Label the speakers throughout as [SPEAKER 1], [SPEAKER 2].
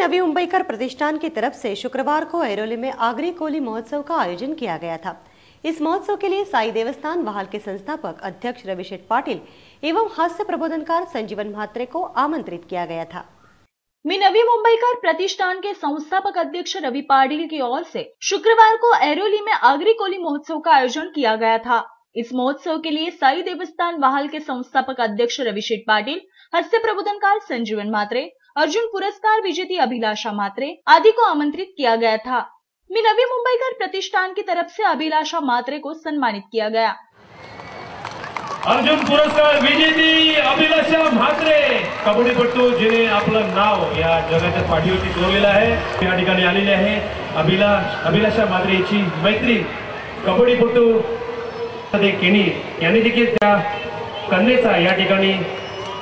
[SPEAKER 1] नवी मुंबईकर प्रतिष्ठान की तरफ से शुक्रवार को ऐरोली में आगरी कोली महोत्सव का आयोजन किया गया था। इस महोत्सव के लिए साई देवस्थान वाहल के संस्थापक अध्यक्ष रवि शेठ पाटिल एवं हास्य प्रबोधनकार संजीवन म्हात्रे को आमंत्रित किया गया था।
[SPEAKER 2] मी नवी मुंबईकर प्रतिष्ठान के संस्थापक अध्यक्ष रवि पाटिल की ओर से शुक्रवार को ऐरोली में आगरी कोली महोत्सव का आयोजन किया गया था। इस महोत्सव के लिए साई देवस्थान वाहल के संस्थापक अध्यक्ष रवि शेठ पाटिल, हास्य प्रबोधनकार संजीवन म्हात्रे, अर्जुन पुरस्कार विजेती अभिलाषा म्हात्रे आदि को आमंत्रित किया गया था। मी नवी मुंबईकर प्रतिष्ठान की तरफ से अभिलाषा म्हात्रे को सम्मानित किया गया।
[SPEAKER 3] अर्जुन पुरस्कार विजेती अभिलाषा म्हात्रे कबड्डीपटू जिने आपलं नाव या जगाच्या पाठीवरती जोडलेलं आहे, या ठिकाणी आलेले आहे। अभिलाषा म्हात्रेची मैत्री कबड्डीपटू केणी यांनी देखील त्या कन्येचा या ठिकाणी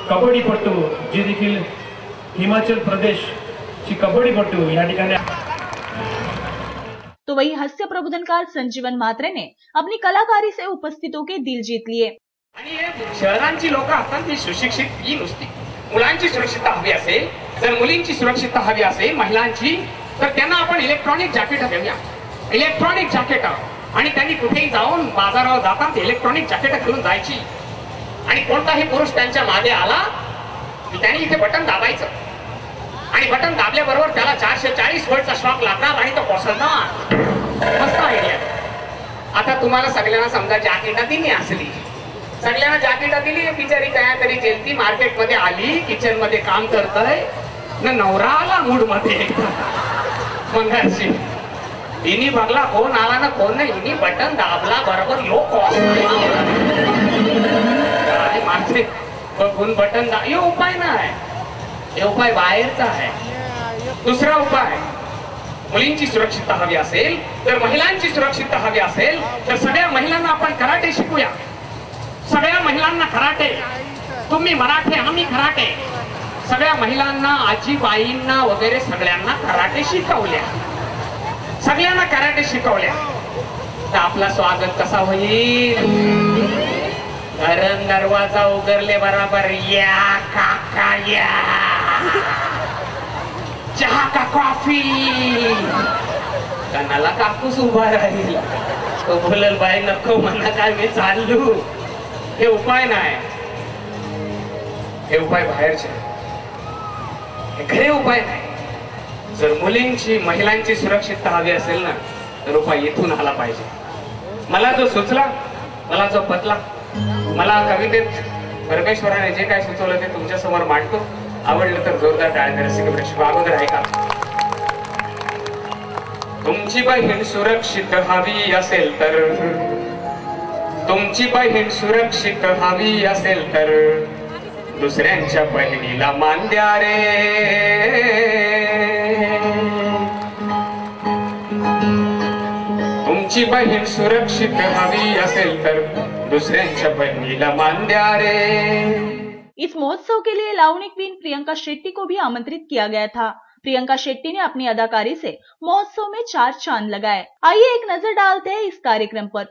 [SPEAKER 3] कबड्डीपटू जी देखील हिमाचल प्रदेश ची कबड्डीपटू या ठिकाणी।
[SPEAKER 2] तो वही हास्य प्रबोधनकार संजीवन म्हात्रे ने अपनी कलाकारी से उपस्थितों के दिल जीत लिए।
[SPEAKER 4] आणि शहरांची लोक असतात ती सुशिक्षित ही नुसती मुलांची सुरक्षितता हवी असेल, जर मुलींची सुरक्षितता हवी असेल महिलांची, तर त्यांना आपण इलेक्ट्रॉनिक जॅकेट देऊया। इलेक्ट्रॉनिक जॅकेट आणि त्यांनी कुठेही जाऊन बाजारावर जातात इलेक्ट्रॉनिक जॅकेट घालून जायची आणि कोणताही पुरुष त्यांच्या मागे आला की त्यांनी इथे बटन दाबायचं आणि बटन दाबल्याबरोबर त्याला 440 व्होल्टचा शॉक लागणार आणि तो कोसळणार। मस्त आयडिया। आता तुम्हाला सगळ्यांना समजा जॅकेट दिली असली, सगळ्यांना जॅकेट दिली, बिचारी काय तरी जेलती मार्केट मध्ये आली, किचन मध्ये काम करतय ना, नवरा आला मूड मध्ये मंगाशी इनी बघला कोण आला ना कोण नाही, इनी बटन दाबला बरोबर यो काय माणसे बघून बटन दाब, यो उपाय नाही, हे उपाय बाहेरचा आहे। दुसरा उपाय, मुलींची सुरक्षितता हवी असेल तर महिलांची सुरक्षितता हवी असेल तर सगळ्या महिलांना आपण कराटे शिकूया। सगळ्या महिलांना कराटे, तुम्ही मराठे आम्ही कराटे, सगळ्या महिलांना आजीबाईंना वगैरे सगळ्यांना कराटे शिकवल्या, सगळ्यांना कराटे शिकवल्या तर आपला स्वागत कसा होईल? घरन दरवाजा उघडले बरोबर या काका या, चहा का कॉफी, कानाला काकूस उभा राहील, तो बोलल बाई नको म्हणा काय मी चाललो। हे उपाय नाही, हे उपाय बाहेरचे, हे खरे उपाय नाही। जर मुलींची महिलांची सुरक्षितता हवी असेल ना तर उपाय इथून आला पाहिजे। मला जो सुचला, मला जो पटला, मला कवितेत परमेश्वराने जे काय सुचवलं ते तुमच्या समोर मांडतो। आवडलं तर जोरदार टाळ्या रसिक प्रेक्षक अगोदर ऐका। तुमची बहीण सुरक्षित हवी असेल तर, तुमची बहीण सुरक्षित हवी असेल तर दुसऱ्यांच्या बहिणीला मान द्या रे। तुमची बहीण सुरक्षित हवी असेल तर दूसऱ्यांच्या बहिणीला मान द्या रे।
[SPEAKER 2] इस महोत्सव के लिए लावणी क्वीन प्रियंका शेट्टी को भी आमंत्रित किया गया था। प्रियंका शेट्टी ने अपनी अदाकारी से महोत्सव में 4 चांद लगाए। आइए एक नजर डालते हैं इस कार्यक्रम पर।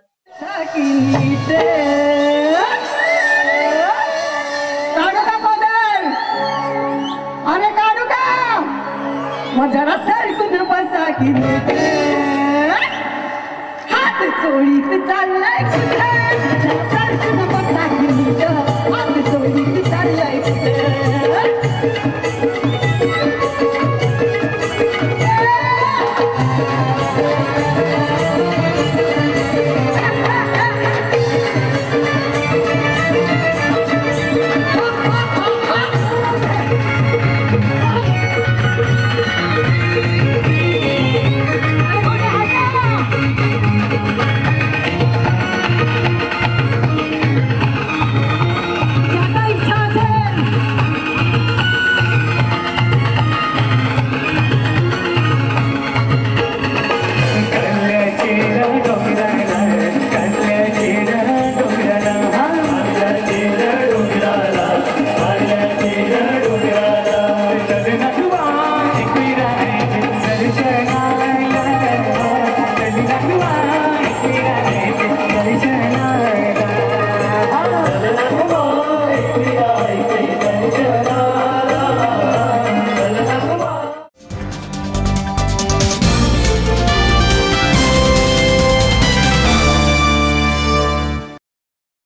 [SPEAKER 5] अरे काढू का जरा सरकून बसा की हात चोळीत चाललाय